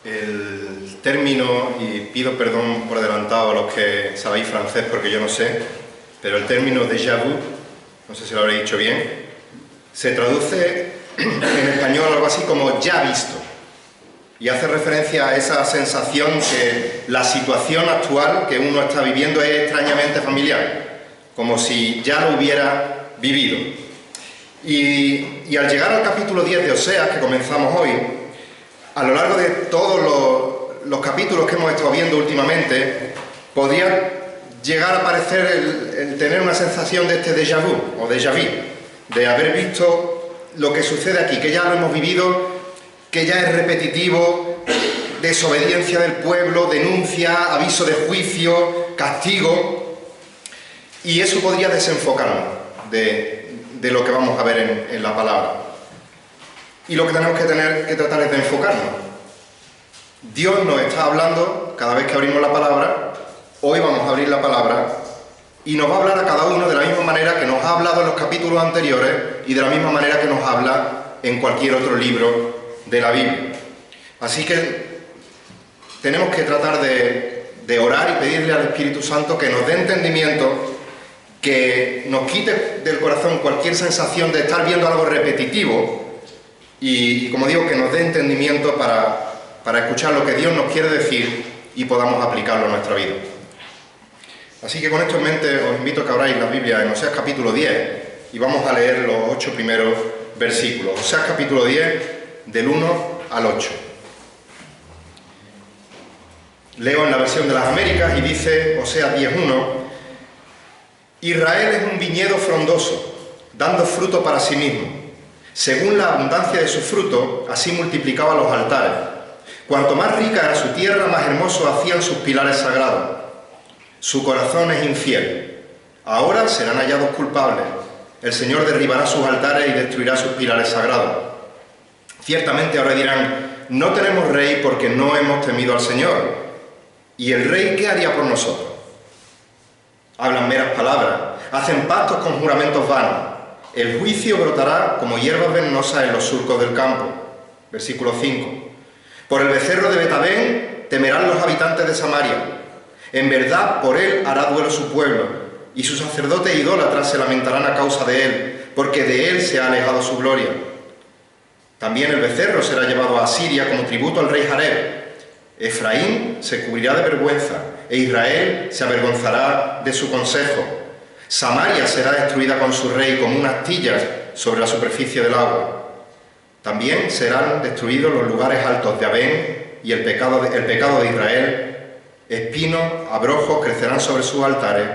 El término, y pido perdón por adelantado a los que sabéis francés porque yo no sé, pero el término déjà vu, no sé si lo habré dicho bien, se traduce en español algo así como ya visto, y hace referencia a esa sensación que la situación actual que uno está viviendo es extrañamente familiar, como si ya lo hubiera vivido. Y al llegar al capítulo 10 de Oseas, que comenzamos hoy, a lo largo de todos los capítulos que hemos estado viendo últimamente, podría llegar a parecer el tener una sensación de este déjà vu, o déjà vu, de haber visto lo que sucede aquí, que ya lo hemos vivido, que ya es repetitivo, desobediencia del pueblo, denuncia, aviso de juicio, castigo, y eso podría desenfocarnos de lo que vamos a ver en la palabra. Y lo que tenemos que tratar es de enfocarnos. Dios nos está hablando cada vez que abrimos la palabra. Hoy vamos a abrir la palabra y nos va a hablar a cada uno de la misma manera que nos ha hablado en los capítulos anteriores y de la misma manera que nos habla en cualquier otro libro de la Biblia. Así que tenemos que tratar de orar y pedirle al Espíritu Santo que nos dé entendimiento, que nos quite del corazón cualquier sensación de estar viendo algo repetitivo y como digo, que nos dé entendimiento para escuchar lo que Dios nos quiere decir y podamos aplicarlo a nuestra vida. Así que con esto en mente os invito a que abráis la Biblia en Oseas capítulo 10 y vamos a leer los 8 primeros versículos. Oseas capítulo 10, del 1 al 8. Leo en la versión de las Américas y dice Oseas 10:1: Israel es un viñedo frondoso, dando fruto para sí mismo. Según la abundancia de su fruto, así multiplicaba los altares. Cuanto más rica era su tierra, más hermosos hacían sus pilares sagrados. Su corazón es infiel. Ahora serán hallados culpables. El Señor derribará sus altares y destruirá sus pilares sagrados. Ciertamente ahora dirán: no tenemos rey porque no hemos temido al Señor. ¿Y el rey qué haría por nosotros? Hablan meras palabras, hacen pactos con juramentos vanos. El juicio brotará como hierbas venenosas en los surcos del campo. Versículo 5. Por el becerro de Betabén temerán los habitantes de Samaria. En verdad, por él hará duelo su pueblo, y sus sacerdotes idólatras se lamentarán a causa de él, porque de él se ha alejado su gloria. También el becerro será llevado a Asiria como tributo al rey Jareb. Efraín se cubrirá de vergüenza, e Israel se avergonzará de su consejo. Samaria será destruida con su rey como unas astillas sobre la superficie del agua. También serán destruidos los lugares altos de Abén y el pecado de Israel. Espinos, abrojos crecerán sobre sus altares.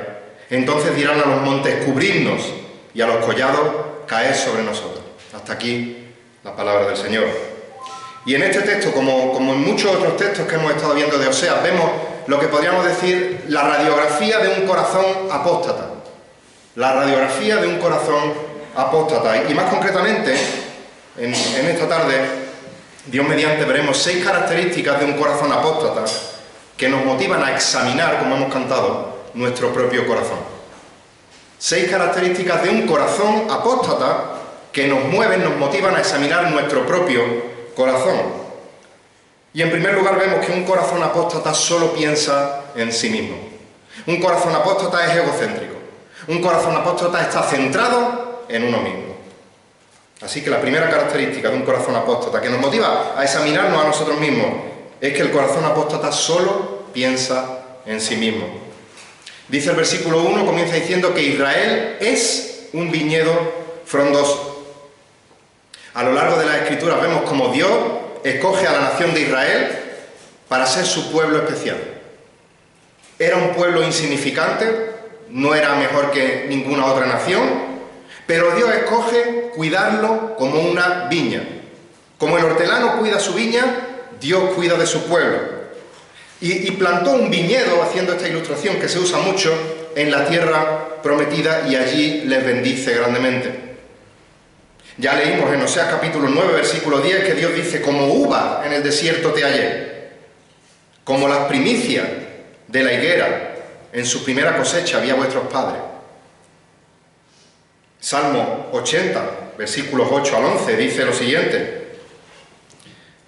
Entonces dirán a los montes: cubridnos, y a los collados: caed sobre nosotros. Hasta aquí la palabra del Señor. Y en este texto, como en muchos otros textos que hemos estado viendo de Oseas, vemos lo que podríamos decir la radiografía de un corazón apóstata. La radiografía de un corazón apóstata. Y más concretamente, en esta tarde, Dios mediante, veremos 6 características de un corazón apóstata que nos motivan a examinar, como hemos cantado, nuestro propio corazón. 6 características de un corazón apóstata que nos mueven, nos motivan a examinar nuestro propio corazón. Y en primer lugar vemos que un corazón apóstata solo piensa en sí mismo. Un corazón apóstata es egocéntrico. Un corazón apóstata está centrado en uno mismo. Así que la primera característica de un corazón apóstata que nos motiva a examinarnos a nosotros mismos es que el corazón apóstata solo piensa en sí mismo. Dice el versículo 1, comienza diciendo que Israel es un viñedo frondoso. A lo largo de las Escrituras vemos como Dios escoge a la nación de Israel para ser su pueblo especial. Era un pueblo insignificante, no era mejor que ninguna otra nación, pero Dios escoge cuidarlo como una viña. Como el hortelano cuida su viña, Dios cuida de su pueblo. Y plantó un viñedo, haciendo esta ilustración que se usa mucho, en la tierra prometida, y allí les bendice grandemente. Ya leímos en Oseas capítulo 9, versículo 10, que Dios dice: como uva en el desierto te hallé, como las primicias de la higuera en su primera cosecha había vuestros padres. Salmo 80, versículos 8 al 11, dice lo siguiente: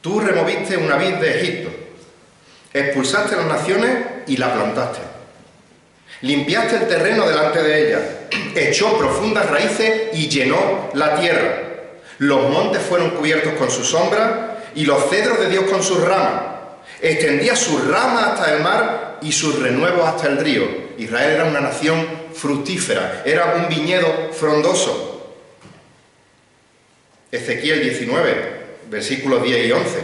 Tú removiste una vid de Egipto, expulsaste las naciones y la plantaste. Limpiaste el terreno delante de ella, echó profundas raíces y llenó la tierra. Los montes fueron cubiertos con su sombra y los cedros de Dios con sus ramas. Extendía sus ramas hasta el mar y sus renuevos hasta el río. Israel era una nación fructífera, era un viñedo frondoso. Ezequiel 19, versículos 10 y 11.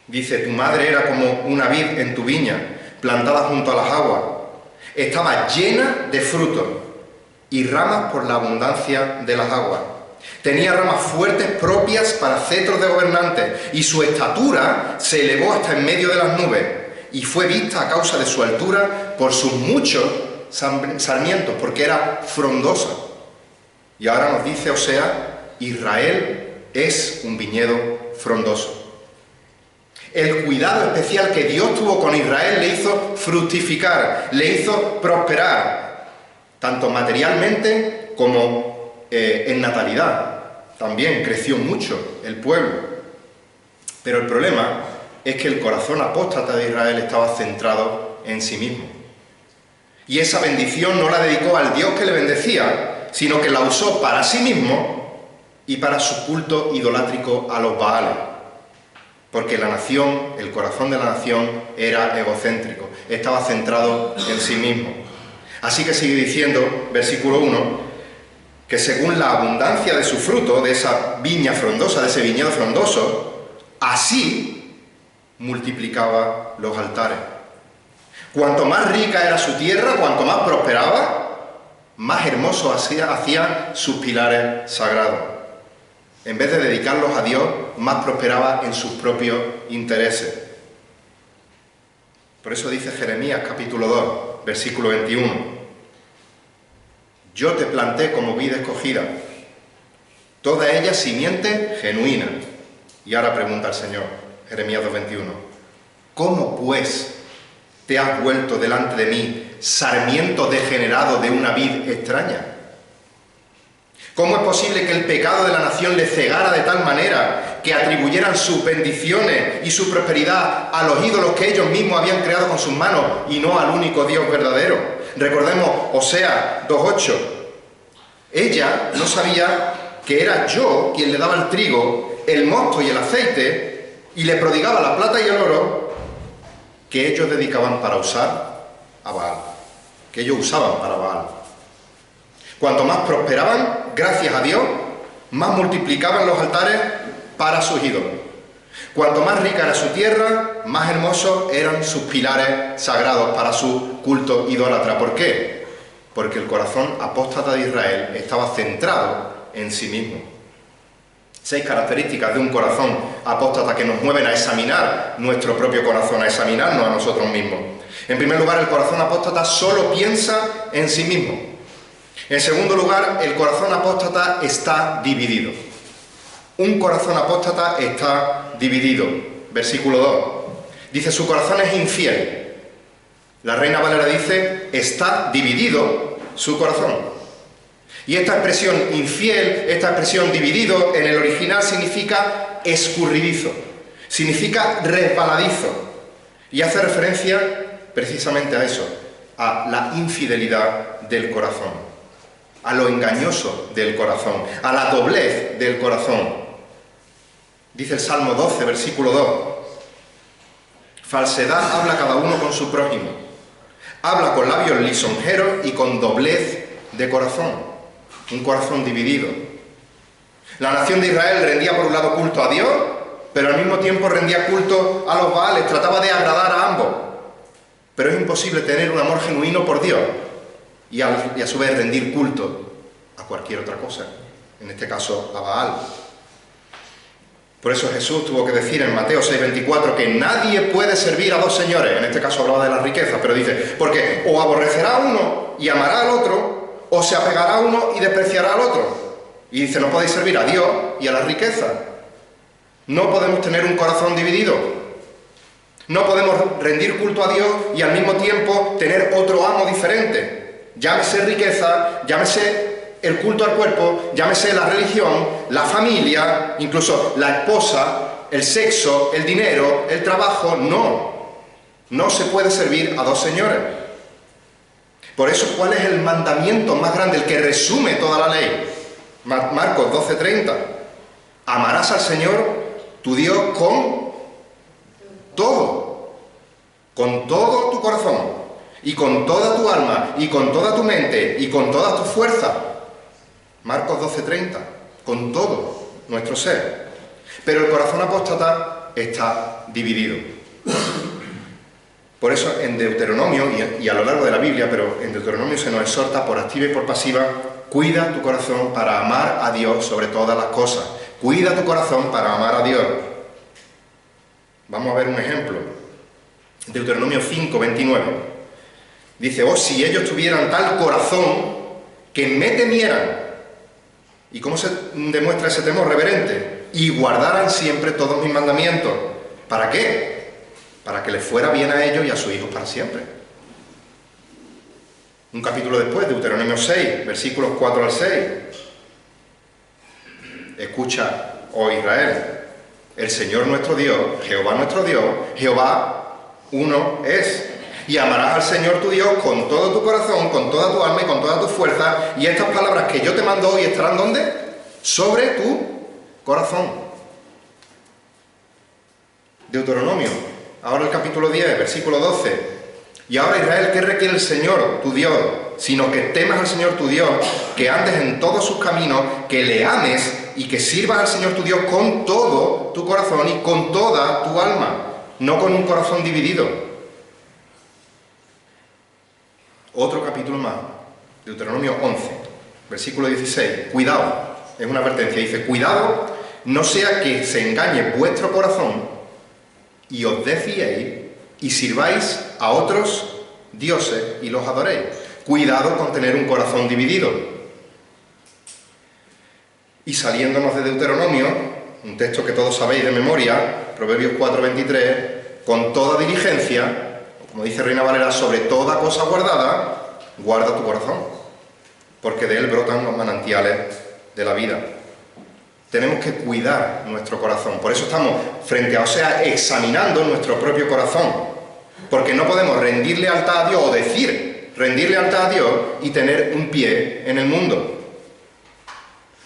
Dice, tu madre era como una vid en tu viña, plantada junto a las aguas. Estaba llena de frutos y ramas por la abundancia de las aguas. Tenía ramas fuertes propias para cetros de gobernantes y su estatura se elevó hasta en medio de las nubes y fue vista a causa de su altura por sus muchos sarmientos, porque era frondosa. Y ahora nos dice Osea, Israel es un viñedo frondoso. El cuidado especial que Dios tuvo con Israel le hizo fructificar, le hizo prosperar, tanto materialmente como en natalidad. También creció mucho el pueblo. Pero el problema es que el corazón apóstata de Israel estaba centrado en sí mismo. Y esa bendición no la dedicó al Dios que le bendecía, sino que la usó para sí mismo y para su culto idolátrico a los Baales. Porque la nación, el corazón de la nación, era egocéntrico, estaba centrado en sí mismo. Así que sigue diciendo, versículo 1, que según la abundancia de su fruto, de esa viña frondosa, de ese viñedo frondoso, así multiplicaba los altares. Cuanto más rica era su tierra, cuanto más prosperaba, más hermoso hacía sus pilares sagrados. En vez de dedicarlos a Dios, más prosperaba en sus propios intereses. Por eso dice Jeremías capítulo 2, versículo 21. Yo te planté como vid escogida, toda ella simiente genuina. Y ahora pregunta el Señor, Jeremías 2:21, ¿cómo pues te has vuelto delante de mí, sarmiento degenerado de una vid extraña? ¿Cómo es posible que el pecado de la nación le cegara de tal manera que atribuyeran sus bendiciones y su prosperidad a los ídolos que ellos mismos habían creado con sus manos y no al único Dios verdadero? Recordemos Osea 2:8. Ella no sabía que era yo quien le daba el trigo, el mosto y el aceite y le prodigaba la plata y el oro que ellos dedicaban para usar a Baal, que ellos usaban para Baal. Cuanto más prosperaban, gracias a Dios, más multiplicaban los altares para sus ídolos. Cuanto más rica era su tierra, más hermosos eran sus pilares sagrados para su culto idólatra. ¿Por qué? Porque el corazón apóstata de Israel estaba centrado en sí mismo. 6 características de un corazón apóstata que nos mueven a examinar nuestro propio corazón, a examinarnos a nosotros mismos. En primer lugar, el corazón apóstata solo piensa en sí mismo. En segundo lugar, el corazón apóstata está dividido. Un corazón apóstata está dividido. Versículo 2. Dice, su corazón es infiel. La Reina Valera dice, está dividido su corazón. Y esta expresión infiel, esta expresión dividido, en el original significa escurridizo, significa resbaladizo. Y hace referencia precisamente a eso, a la infidelidad del corazón, a lo engañoso del corazón, a la doblez del corazón. Dice el Salmo 12, versículo 2. Falsedad habla cada uno con su prójimo. Habla con labios lisonjeros y con doblez de corazón. Un corazón dividido. La nación de Israel rendía por un lado culto a Dios, pero al mismo tiempo rendía culto a los Baales. Trataba de agradar a ambos. Pero es imposible tener un amor genuino por Dios y a su vez rendir culto a cualquier otra cosa. En este caso, a Baal. Por eso Jesús tuvo que decir en Mateo 6:24 que nadie puede servir a dos señores. En este caso hablaba de las riquezas, pero dice, porque o aborrecerá a uno y amará al otro, o se apegará a uno y despreciará al otro. Y dice, no podéis servir a Dios y a la riqueza. No podemos tener un corazón dividido. No podemos rendir culto a Dios y al mismo tiempo tener otro amo diferente. Llámese riqueza, llámese el culto al cuerpo, llámese la religión, la familia, incluso la esposa el sexo, el dinero, el trabajo, no. No se puede servir a dos señores. Por eso, ¿cuál es el mandamiento más grande, el que resume toda la ley? Marcos 12:30. Amarás al Señor tu Dios con todo tu corazón, y con toda tu alma, y con toda tu mente, y con toda tu fuerza. Marcos 12:30, con todo nuestro ser. Pero el corazón apóstata está dividido. Por eso en Deuteronomio, y a lo largo de la Biblia, pero en Deuteronomio se nos exhorta por activa y por pasiva: cuida tu corazón para amar a Dios sobre todas las cosas. Cuida tu corazón para amar a Dios. Vamos a ver un ejemplo. Deuteronomio 5:29. Dice: oh, si ellos tuvieran tal corazón que me temieran. ¿Y cómo se demuestra ese temor reverente? Y guardaran siempre todos mis mandamientos. ¿Para qué? Para que les fuera bien a ellos y a sus hijos para siempre. Un capítulo después, Deuteronomio 6, versículos 4 al 6. Escucha, oh Israel, el Señor nuestro Dios, Jehová nuestro Dios, Jehová uno es. Y amarás al Señor tu Dios con todo tu corazón, con toda tu alma y con toda tu fuerza. Y estas palabras que yo te mando hoy estarán ¿dónde? Sobre tu corazón. Deuteronomio, ahora el capítulo 10, versículo 12. Y ahora, Israel, ¿qué requiere el Señor tu Dios? Sino que temas al Señor tu Dios, que andes en todos sus caminos, que le ames y que sirvas al Señor tu Dios con todo tu corazón y con toda tu alma, no con un corazón dividido. Otro capítulo más, Deuteronomio 11, versículo 16. Cuidado, es una advertencia, dice: cuidado, no sea que se engañe vuestro corazón y os desviéis y sirváis a otros dioses y los adoréis. Cuidado con tener un corazón dividido. Y saliéndonos de Deuteronomio, un texto que todos sabéis de memoria, Proverbios 4:23, con toda diligencia, como dice Reina Valera, sobre toda cosa guardada, guarda tu corazón, porque de él brotan los manantiales de la vida. Tenemos que cuidar nuestro corazón. Por eso estamos frente a Oseas examinando nuestro propio corazón, porque no podemos rendir lealtad a Dios o decir rendir lealtad a Dios y tener un pie en el mundo.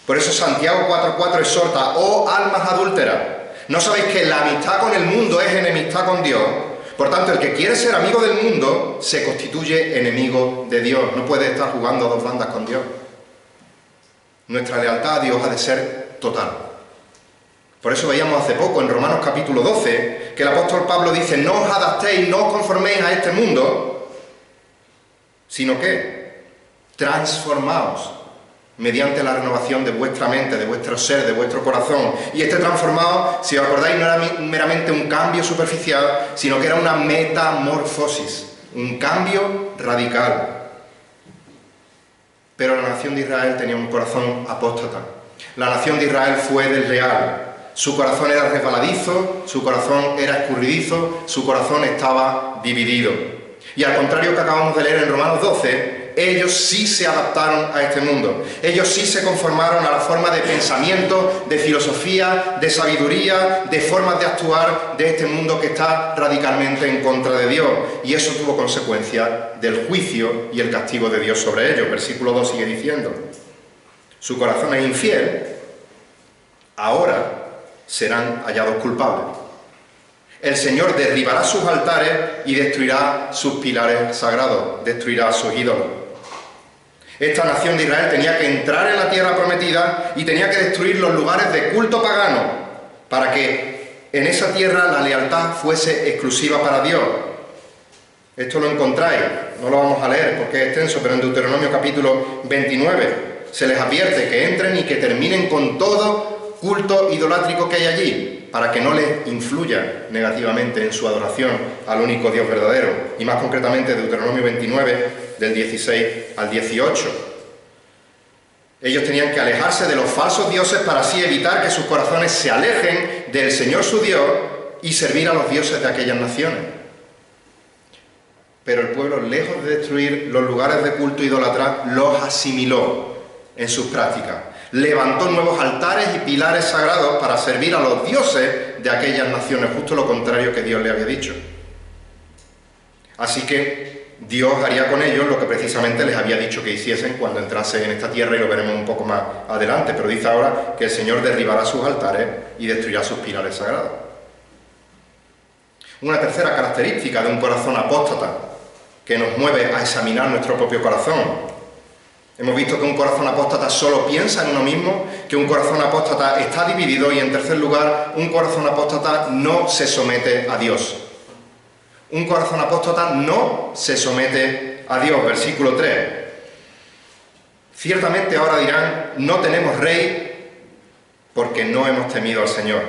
Por eso Santiago 4:4 exhorta: oh almas adúlteras, ¿no sabéis que la amistad con el mundo es enemistad con Dios? Por tanto, el que quiere ser amigo del mundo se constituye enemigo de Dios. No puede estar jugando a dos bandas con Dios. Nuestra lealtad a Dios ha de ser total. Por eso veíamos hace poco en Romanos capítulo 12 que el apóstol Pablo dice: no os adaptéis, no os conforméis a este mundo, sino que transformaos mediante la renovación de vuestra mente, de vuestro ser, de vuestro corazón. Y este transformado, si os acordáis, no era meramente un cambio superficial, sino que era una metamorfosis, un cambio radical. Pero la nación de Israel tenía un corazón apóstata. La nación de Israel fue desleal. Su corazón era resbaladizo, su corazón era escurridizo, su corazón estaba dividido. Y al contrario que acabamos de leer en Romanos 12, ellos sí se adaptaron a este mundo. Ellos sí se conformaron a la forma de pensamiento, de filosofía, de sabiduría, de formas de actuar de este mundo que está radicalmente en contra de Dios. Y eso tuvo consecuencia del juicio y el castigo de Dios sobre ellos. Versículo 2 sigue diciendo: su corazón es infiel, ahora serán hallados culpables. El Señor derribará sus altares y destruirá sus pilares sagrados, destruirá sus ídolos. Esta nación de Israel tenía que entrar en la tierra prometida y tenía que destruir los lugares de culto pagano para que en esa tierra la lealtad fuese exclusiva para Dios. Esto lo encontráis, no lo vamos a leer porque es extenso, pero en Deuteronomio capítulo 29 se les advierte que entren y que terminen con todo culto idolátrico que hay allí, para que no les influya negativamente en su adoración al único Dios verdadero. Y más concretamente Deuteronomio 29, del 16 al 18. Ellos tenían que alejarse de los falsos dioses para así evitar que sus corazones se alejen del Señor su Dios y servir a los dioses de aquellas naciones. Pero el pueblo, lejos de destruir los lugares de culto idólatra, los asimiló en sus prácticas. Levantó nuevos altares y pilares sagrados para servir a los dioses de aquellas naciones, justo lo contrario que Dios le había dicho. Así que Dios haría con ellos lo que precisamente les había dicho que hiciesen cuando entrase en esta tierra, y lo veremos un poco más adelante, pero dice ahora que el Señor derribará sus altares y destruirá sus pilares sagrados. Una tercera característica de un corazón apóstata que nos mueve a examinar nuestro propio corazón. Hemos visto que un corazón apóstata solo piensa en uno mismo, que un corazón apóstata está dividido y, en tercer lugar, un corazón apóstata no se somete a Dios. Un corazón apóstata no se somete a Dios. Versículo 3. Ciertamente ahora dirán, no tenemos rey porque no hemos temido al Señor.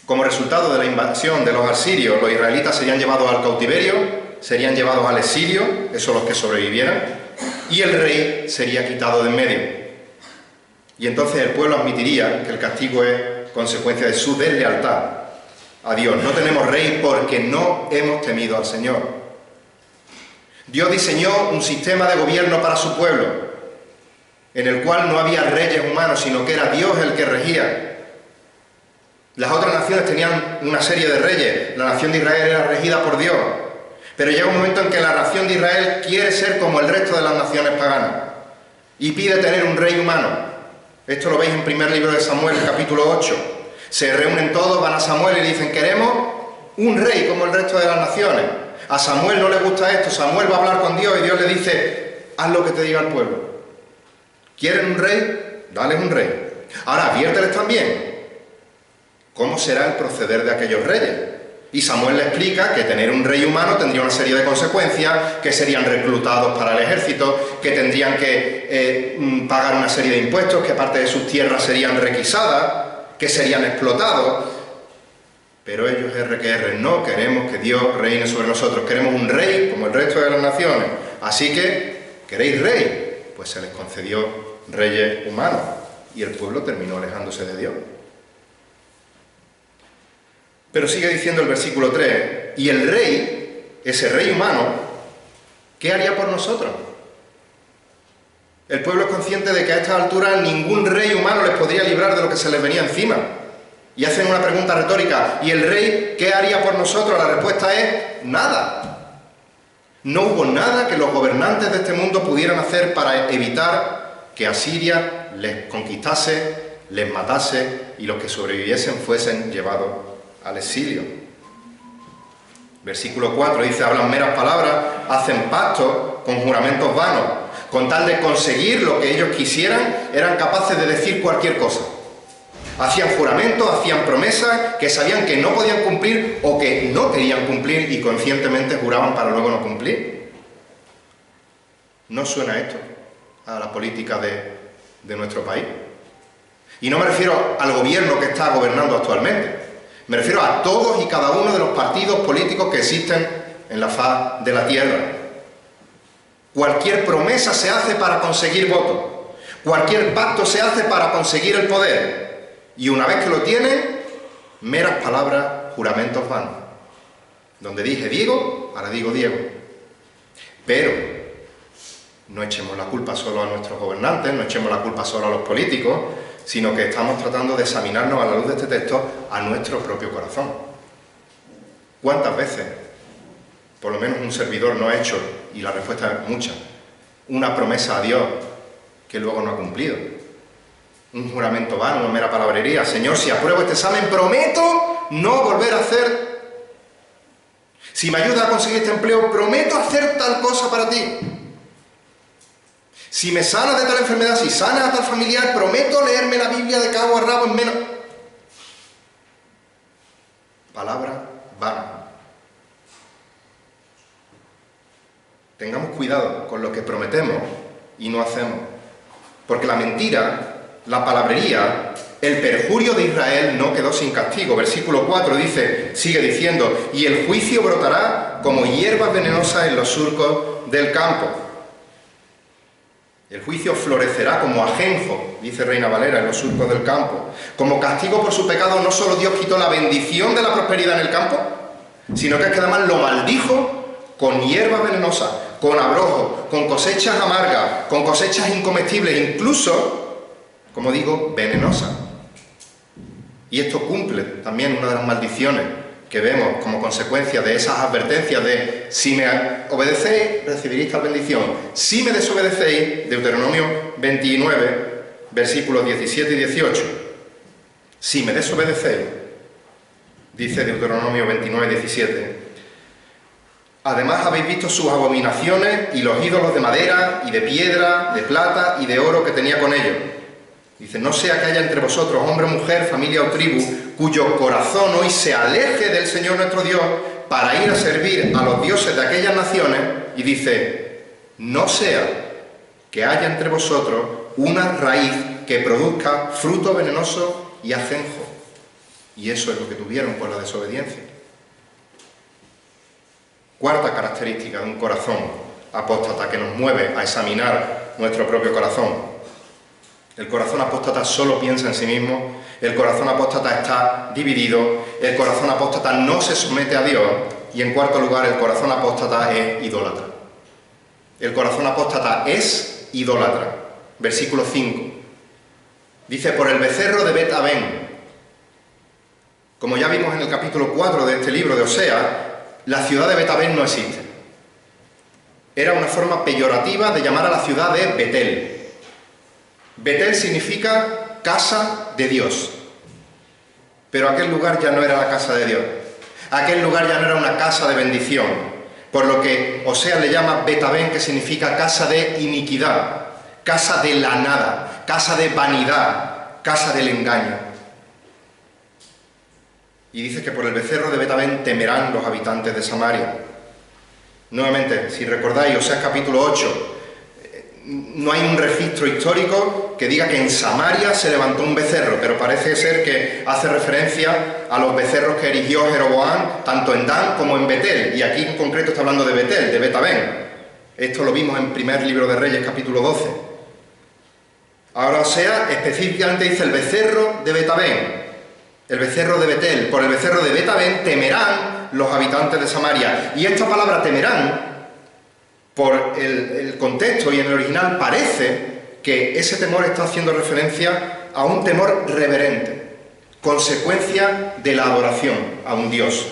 Como resultado de la invasión de los asirios, los israelitas serían llevados al cautiverio, serían llevados al exilio, esos los que sobrevivieran, y el rey sería quitado de en medio. Y entonces el pueblo admitiría que el castigo es consecuencia de su deslealtad a Dios. No tenemos rey porque no hemos temido al Señor. Dios diseñó un sistema de gobierno para su pueblo, en el cual no había reyes humanos, sino que era Dios el que regía. Las otras naciones tenían una serie de reyes, la nación de Israel era regida por Dios. Pero llega un momento en que la nación de Israel quiere ser como el resto de las naciones paganas y pide tener un rey humano. Esto lo veis en primer libro de Samuel, capítulo 8. Se reúnen todos, van a Samuel y dicen, queremos un rey como el resto de las naciones. A Samuel no le gusta esto, Samuel va a hablar con Dios y Dios le dice, haz lo que te diga el pueblo. ¿Quieren un rey? Dales un rey. Ahora, adviérteles también cómo será el proceder de aquellos reyes. Y Samuel le explica que tener un rey humano tendría una serie de consecuencias, que serían reclutados para el ejército, que tendrían que pagar una serie de impuestos, que parte de sus tierras serían requisadas, que serían explotados. Pero ellos, no queremos que Dios reine sobre nosotros, queremos un rey como el resto de las naciones. Así que, ¿queréis rey? Pues se les concedió reyes humanos y el pueblo terminó alejándose de Dios. Pero sigue diciendo el versículo 3, y el rey, ese rey humano, ¿qué haría por nosotros? El pueblo es consciente de que a estas alturas ningún rey humano les podría librar de lo que se les venía encima. Y hacen una pregunta retórica, ¿y el rey qué haría por nosotros? La respuesta es, nada. No hubo nada que los gobernantes de este mundo pudieran hacer para evitar que Asiria les conquistase, les matase y los que sobreviviesen fuesen llevados al exilio. Versículo 4 dice, hablan meras palabras, hacen pactos con juramentos vanos. Con tal de conseguir lo que ellos quisieran, eran capaces de decir cualquier cosa. Hacían juramentos, hacían promesas que sabían que no podían cumplir o que no querían cumplir y conscientemente juraban para luego no cumplir. ¿No suena esto a la política de nuestro país? Y no me refiero al gobierno que está gobernando actualmente. Me refiero a todos y cada uno de los partidos políticos que existen en la faz de la tierra. Cualquier promesa se hace para conseguir votos. Cualquier pacto se hace para conseguir el poder. Y una vez que lo tienen, meras palabras, juramentos vanos. Donde dije Diego, ahora digo Diego. Pero no echemos la culpa solo a nuestros gobernantes, no echemos la culpa solo a los políticos, sino que estamos tratando de examinarnos a la luz de este texto a nuestro propio corazón. ¿Cuántas veces, por lo menos un servidor no ha hecho, y la respuesta es muchas, una promesa a Dios que luego no ha cumplido? Un juramento vano, una mera palabrería. Señor, si apruebo este examen, prometo no volver a hacer. Si me ayuda a conseguir este empleo, prometo hacer tal cosa para ti. Si me sanas de tal enfermedad, si sanas a tal familiar, prometo leerme la Biblia de cabo a rabo en menos. Palabra vana. Tengamos cuidado con lo que prometemos y no hacemos. Porque la mentira, la palabrería, el perjurio de Israel no quedó sin castigo. Versículo 4 dice, sigue diciendo, y el juicio brotará como hierbas venenosas en los surcos del campo. El juicio florecerá como ajenjo, dice Reina Valera, en los surcos del campo. Como castigo por su pecado, no solo Dios quitó la bendición de la prosperidad en el campo, sino que es que además lo maldijo con hierba venenosa, con abrojo, con cosechas amargas, con cosechas incomestibles, incluso, como digo, venenosas. Y esto cumple también una de las maldiciones que vemos como consecuencia de esas advertencias de si me obedecéis, recibiréis tal bendición. Si me desobedecéis, Deuteronomio 29, versículos 17 y 18. Si me desobedecéis, dice Deuteronomio 29, 17. Además habéis visto sus abominaciones y los ídolos de madera y de piedra, de plata y de oro que tenía con ellos. Dice, no sea que haya entre vosotros hombre o mujer, familia o tribu, cuyo corazón hoy se aleje del Señor nuestro Dios para ir a servir a los dioses de aquellas naciones. Y dice, no sea que haya entre vosotros una raíz que produzca fruto venenoso y ajenjo. Y eso es lo que tuvieron por la desobediencia. Cuarta característica de un corazón apóstata que nos mueve a examinar nuestro propio corazón. El corazón apóstata solo piensa en sí mismo, el corazón apóstata está dividido, el corazón apóstata no se somete a Dios y, en cuarto lugar, el corazón apóstata es idólatra. El corazón apóstata es idólatra. Versículo 5. Dice, por el becerro de Bet-Aven. Como ya vimos en el capítulo 4 de este libro de Oseas, la ciudad de Bet-Aven no existe. Era una forma peyorativa de llamar a la ciudad de Betel. Betel significa casa de Dios. Pero aquel lugar ya no era la casa de Dios. Aquel lugar ya no era una casa de bendición. Por lo que Oseas le llama Bet-Aven, que significa casa de iniquidad, casa de la nada, casa de vanidad, casa del engaño. Y dice que por el becerro de Bet-Aven temerán los habitantes de Samaria. Nuevamente, si recordáis, Oseas capítulo 8, no hay un registro histórico que diga que en Samaria se levantó un becerro, pero parece ser que hace referencia a los becerros que erigió Jeroboam, tanto en Dan como en Betel, y aquí en concreto está hablando de Betel, de Bet-Aven. Esto lo vimos en primer libro de Reyes, capítulo 12. Ahora Oseas específicamente dice el becerro de Bet-Aven, el becerro de Betel. Por el becerro de Bet-Aven temerán los habitantes de Samaria. Y esta palabra temerán, por el contexto y en el original, parece que ese temor está haciendo referencia a un temor reverente, consecuencia de la adoración a un Dios.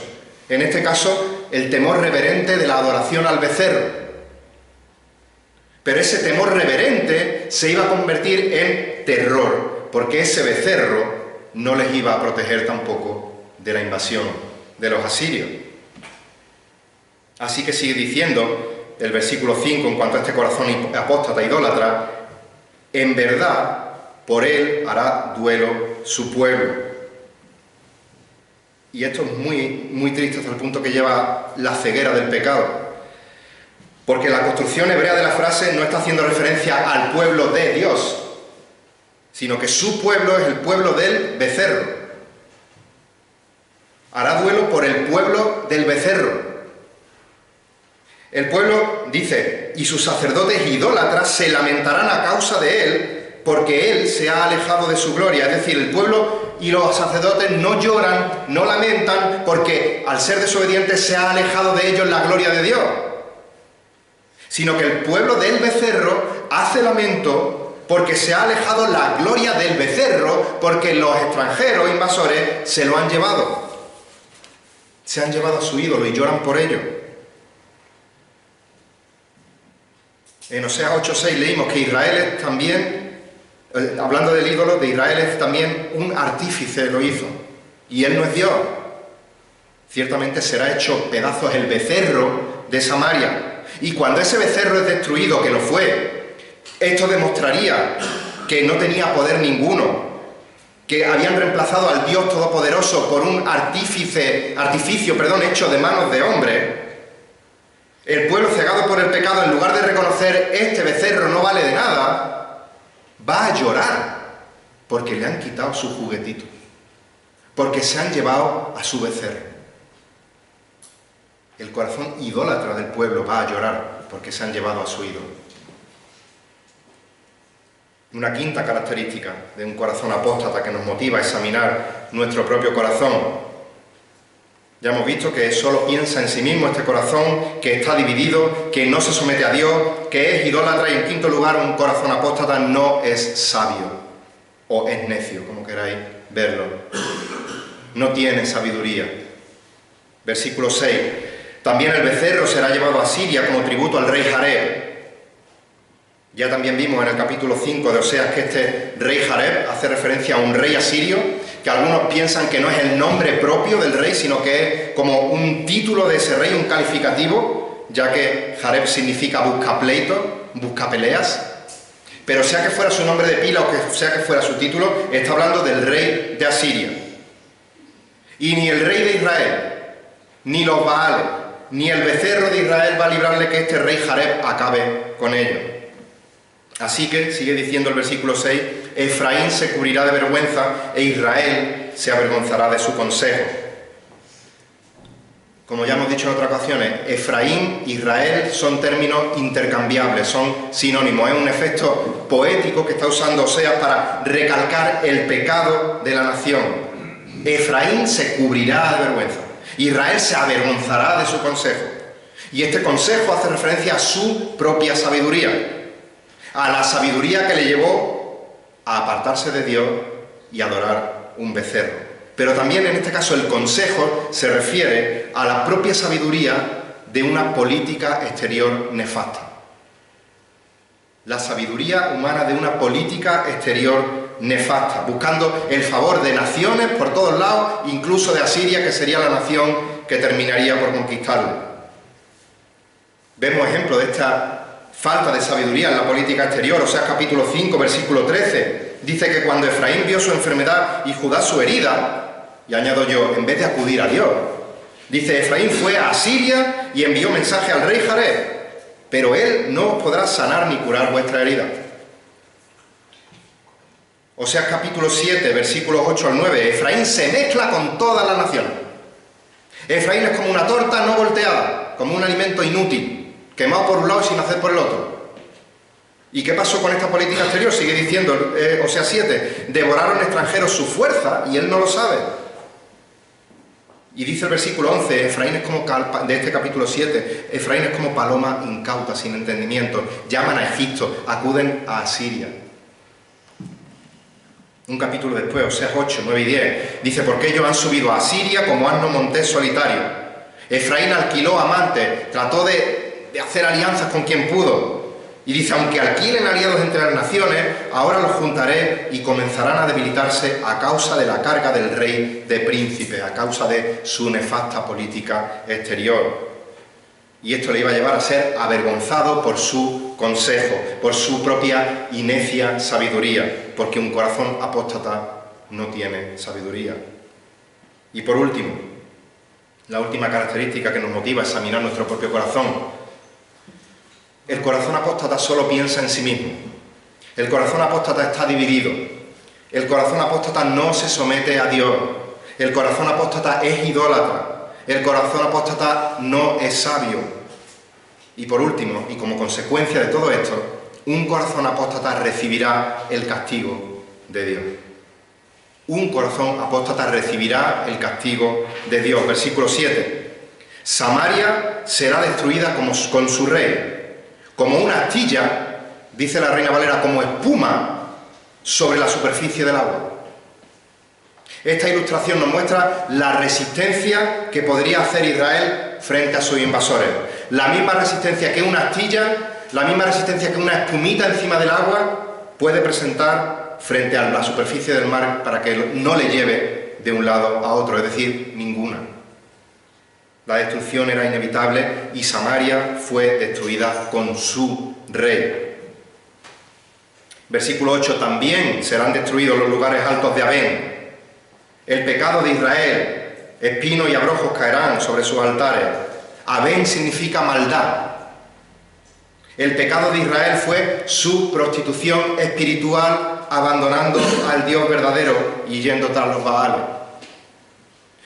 En este caso, el temor reverente de la adoración al becerro. Pero ese temor reverente se iba a convertir en terror, porque ese becerro no les iba a proteger tampoco de la invasión de los asirios. Así que sigue diciendo el versículo 5 en cuanto a este corazón apóstata idólatra: en verdad por él hará duelo su pueblo. Y esto es muy triste hasta el punto que lleva la ceguera del pecado, porque la construcción hebrea de la frase no está haciendo referencia al pueblo de Dios, sino que su pueblo es el pueblo del becerro. Hará duelo por el pueblo del becerro. El pueblo, dice, y sus sacerdotes idólatras se lamentarán a causa de él, porque él se ha alejado de su gloria. Es decir, el pueblo y los sacerdotes no lloran, no lamentan, porque al ser desobedientes se ha alejado de ellos la gloria de Dios, sino que el pueblo del becerro hace lamento porque se ha alejado la gloria del becerro, porque los extranjeros invasores se lo han llevado. Se han llevado a su ídolo y lloran por ello. En Oseas 8:6 leímos que Israel es también, hablando del ídolo, de Israel es también un artífice, lo hizo. Y él no es Dios. Ciertamente será hecho pedazos el becerro de Samaria. Y cuando ese becerro es destruido, que lo fue, esto demostraría que no tenía poder ninguno, que habían reemplazado al Dios Todopoderoso por un artificio, hecho de manos de hombre. El pueblo, cegado por el pecado, en lugar de reconocer este becerro no vale de nada, va a llorar porque le han quitado su juguetito, porque se han llevado a su becerro. El corazón idólatra del pueblo va a llorar porque se han llevado a su ídolo. Una quinta característica de un corazón apóstata que nos motiva a examinar nuestro propio corazón: Ya hemos visto que solo piensa en sí mismo este corazón, que está dividido, que no se somete a Dios, que es idólatra y, en quinto lugar, un corazón apóstata no es sabio o es necio, como queráis verlo. No tiene sabiduría. Versículo 6. También el becerro será llevado a Siria como tributo al rey Jareb. Ya también vimos en el capítulo 5 de Oseas que este rey Jareb hace referencia a un rey asirio, que algunos piensan que no es el nombre propio del rey, sino que es como un título de ese rey, un calificativo, ya que Jareb significa busca pleito, busca peleas. Pero sea que fuera su nombre de pila o que sea que fuera su título, está hablando del rey de Asiria. Y ni el rey de Israel, ni los Baales, ni el becerro de Israel va a librarle que este rey Jareb acabe con ellos. Así que, sigue diciendo el versículo 6, Efraín se cubrirá de vergüenza e Israel se avergonzará de su consejo. Como ya hemos dicho en otras ocasiones, Efraín, Israel son términos intercambiables, son sinónimos. Es un efecto poético que está usando Oseas para recalcar el pecado de la nación. Efraín se cubrirá de vergüenza. Israel se avergonzará de su consejo. Y este consejo hace referencia a su propia sabiduría, a la sabiduría que le llevó a apartarse de Dios y adorar un becerro. Pero también en este caso el consejo se refiere a la propia sabiduría de una política exterior nefasta. La sabiduría humana de una política exterior nefasta, buscando el favor de naciones por todos lados, incluso de Asiria, que sería la nación que terminaría por conquistarle. Vemos ejemplo de esta falta de sabiduría en la política exterior. Oseas capítulo 5, versículo 13, dice que cuando Efraín vio su enfermedad y Judá su herida, y añado yo, en vez de acudir a Dios, dice, Efraín fue a Asiria y envió mensaje al rey Jareb, pero él no os podrá sanar ni curar vuestra herida. Oseas capítulo 7, versículos 8 al 9, Efraín se mezcla con toda la nación. Efraín es como una torta no volteada, como un alimento inútil, quemado por un lado y sin hacer por el otro. ¿Y qué pasó con esta política exterior? Sigue diciendo Oseas 7, devoraron extranjeros su fuerza y él no lo sabe. Y dice el versículo 11, Efraín es como, de este capítulo 7, Efraín es como paloma incauta, sin entendimiento. Llaman a Egipto, acuden a Asiria. Un capítulo después, Oseas 8, 9 y 10, dice, porque ellos han subido a Asiria como asno montés solitario. Efraín alquiló amantes, trató de hacer alianzas con quien pudo. Y dice, aunque alquilen aliados entre las naciones, ahora los juntaré y comenzarán a debilitarse a causa de la carga del rey de príncipes, a causa de su nefasta política exterior. Y esto le iba a llevar a ser avergonzado por su consejo, por su propia y necia sabiduría, porque un corazón apóstata no tiene sabiduría. Y por último, la última característica que nos motiva a examinar nuestro propio corazón. El corazón apóstata solo piensa en sí mismo. El corazón apóstata está dividido. El corazón apóstata no se somete a Dios. El corazón apóstata es idólatra. El corazón apóstata no es sabio. Y por último, y como consecuencia de todo esto, un corazón apóstata recibirá el castigo de Dios. Un corazón apóstata recibirá el castigo de Dios. Versículo 7. Samaria será destruida con su rey. Como una astilla, dice la Reina Valera, como espuma sobre la superficie del agua. Esta ilustración nos muestra la resistencia que podría hacer Israel frente a sus invasores. La misma resistencia que una astilla, la misma resistencia que una espumita encima del agua puede presentar frente a la superficie del mar para que no le lleve de un lado a otro, es decir, ninguna. La destrucción era inevitable y Samaria fue destruida con su rey. Versículo 8, también serán destruidos los lugares altos de Abén. El pecado de Israel, espinos y abrojos caerán sobre sus altares. Abén significa maldad. El pecado de Israel fue su prostitución espiritual, abandonando al Dios verdadero y yendo tras los Baales.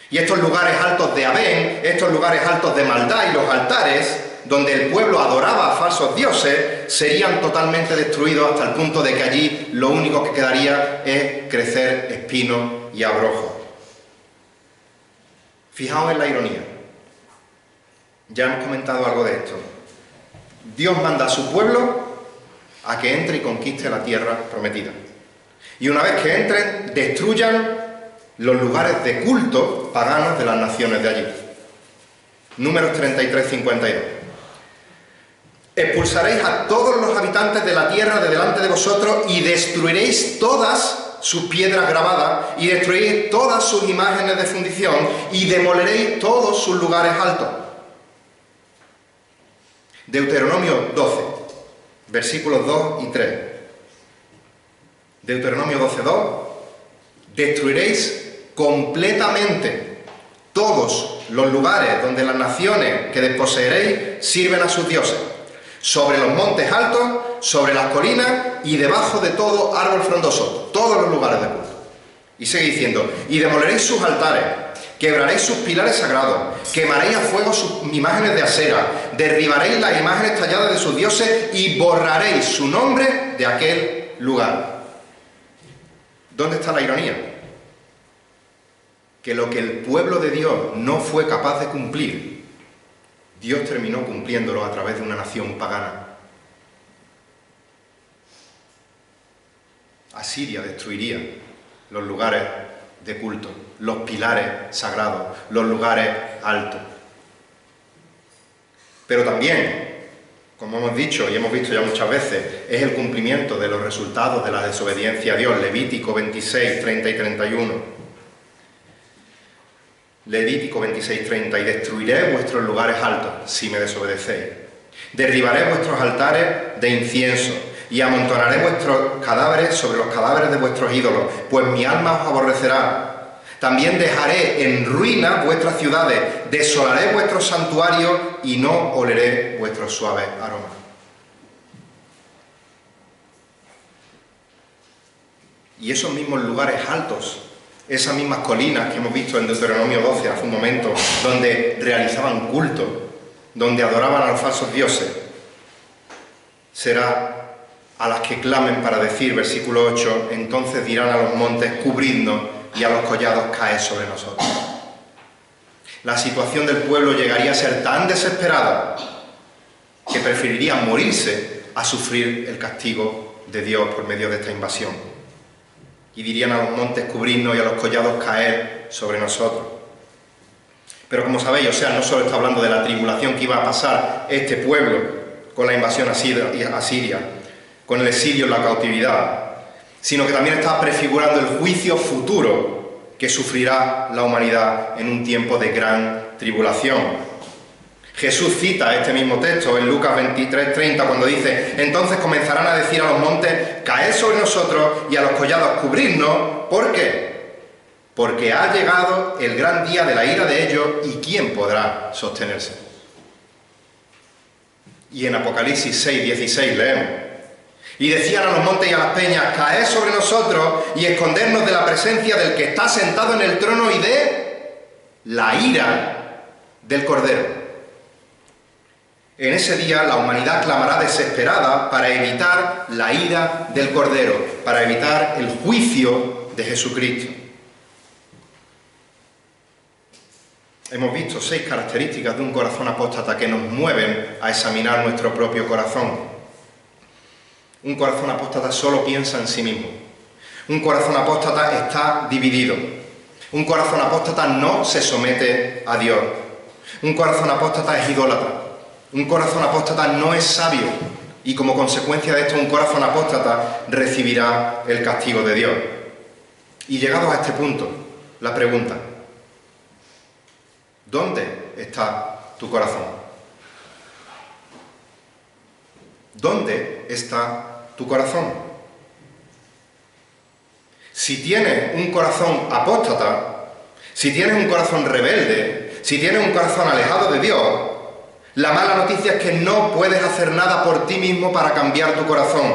Y estos lugares altos de Abén, estos lugares altos de maldad y los altares, donde el pueblo adoraba a falsos dioses, serían totalmente destruidos hasta el punto de que allí lo único que quedaría es crecer espinos y abrojos. Fijaos en la ironía. Ya hemos comentado algo de esto. Dios manda a su pueblo a que entre y conquiste la tierra prometida. Y una vez que entren, destruyan los lugares de culto paganos de las naciones de allí. Números 33-52. Expulsaréis a todos los habitantes de la tierra de delante de vosotros y destruiréis todas sus piedras grabadas y destruiréis todas sus imágenes de fundición y demoleréis todos sus lugares altos. Deuteronomio 12, versículos 2 y 3. Deuteronomio 12:2. Destruiréis completamente todos los lugares donde las naciones que desposeeréis sirven a sus dioses, sobre los montes altos, sobre las colinas y debajo de todo árbol frondoso, todos los lugares de culto. Y sigue diciendo, y demoleréis sus altares, quebraréis sus pilares sagrados, quemaréis a fuego sus imágenes de acera, derribaréis las imágenes talladas de sus dioses y borraréis su nombre de aquel lugar. ¿Dónde está la ironía? Que lo que el pueblo de Dios no fue capaz de cumplir, Dios terminó cumpliéndolo a través de una nación pagana. Asiria destruiría los lugares de culto, los pilares sagrados, los lugares altos. Pero también, como hemos dicho y hemos visto ya muchas veces, es el cumplimiento de los resultados de la desobediencia a Dios. Levítico 26, 30 y 31. Levítico 26:30, y destruiré vuestros lugares altos si me desobedecéis. Derribaré vuestros altares de incienso y amontonaré vuestros cadáveres sobre los cadáveres de vuestros ídolos, pues mi alma os aborrecerá. También dejaré en ruina vuestras ciudades, desolaré vuestros santuarios y no oleré vuestros suaves aromas. Y esos mismos lugares altos, esas mismas colinas que hemos visto en Deuteronomio 12 hace un momento, donde realizaban culto, donde adoraban a los falsos dioses, será a las que clamen para decir, versículo 8, entonces dirán a los montes, cubridnos, y a los collados, caed sobre nosotros. La situación del pueblo llegaría a ser tan desesperada que preferiría morirse a sufrir el castigo de Dios por medio de esta invasión. Y dirían a los montes cubrirnos y a los collados caer sobre nosotros. Pero como sabéis, no solo está hablando de la tribulación que iba a pasar este pueblo con la invasión asiria, con el exilio en la cautividad, sino que también está prefigurando el juicio futuro que sufrirá la humanidad en un tiempo de gran tribulación. Jesús cita este mismo texto en Lucas 23:30 cuando dice, entonces comenzarán a decir a los montes, caed sobre nosotros, y a los collados, cubrirnos. ¿Por qué? Porque ha llegado el gran día de la ira de ellos, y ¿quién podrá sostenerse? Y en Apocalipsis 6:16 leemos, y decían a los montes y a las peñas, caed sobre nosotros y escondernos de la presencia del que está sentado en el trono y de la ira del Cordero. En ese día la humanidad clamará desesperada para evitar la ira del Cordero, para evitar el juicio de Jesucristo. Hemos visto 6 características de un corazón apóstata que nos mueven a examinar nuestro propio corazón. Un corazón apóstata solo piensa en sí mismo. Un corazón apóstata está dividido. Un corazón apóstata no se somete a Dios. Un corazón apóstata es idólatra. Un corazón apóstata no es sabio y como consecuencia de esto un corazón apóstata recibirá el castigo de Dios. Y llegados a este punto, la pregunta, ¿dónde está tu corazón? ¿Dónde está tu corazón? Si tienes un corazón apóstata, si tienes un corazón rebelde, si tienes un corazón alejado de Dios, la mala noticia es que no puedes hacer nada por ti mismo para cambiar tu corazón.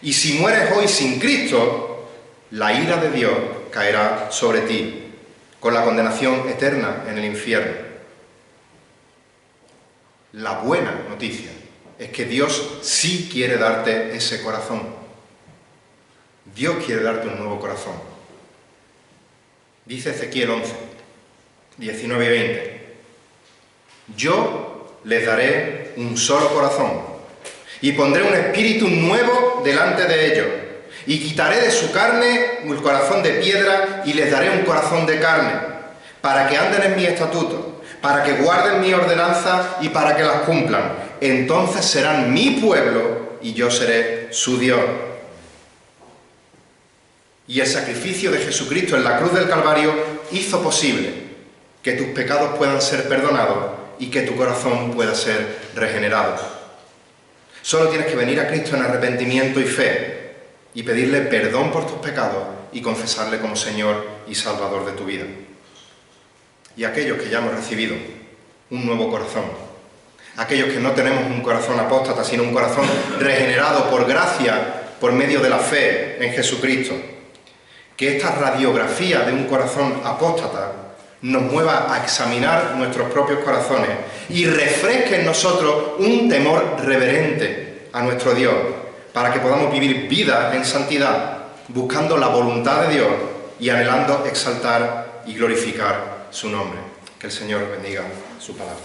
Y si mueres hoy sin Cristo, la ira de Dios caerá sobre ti, con la condenación eterna en el infierno. La buena noticia es que Dios sí quiere darte ese corazón. Dios quiere darte un nuevo corazón. Dice Ezequiel 11, 19 y 20. Yo les daré un solo corazón y pondré un espíritu nuevo delante de ellos y quitaré de su carne el corazón de piedra y les daré un corazón de carne para que anden en mis estatutos, para que guarden mi ordenanza y para que las cumplan. Entonces serán mi pueblo y yo seré su Dios. Y el sacrificio de Jesucristo en la cruz del Calvario hizo posible que tus pecados puedan ser perdonados y que tu corazón pueda ser regenerado. Solo tienes que venir a Cristo en arrepentimiento y fe y pedirle perdón por tus pecados y confesarle como Señor y Salvador de tu vida. Y aquellos que ya hemos recibido un nuevo corazón, aquellos que no tenemos un corazón apóstata, sino un corazón regenerado por gracia, por medio de la fe en Jesucristo, que esta radiografía de un corazón apóstata nos mueva a examinar nuestros propios corazones y refresque en nosotros un temor reverente a nuestro Dios, para que podamos vivir vida en santidad, buscando la voluntad de Dios y anhelando exaltar y glorificar su nombre. Que el Señor bendiga su palabra.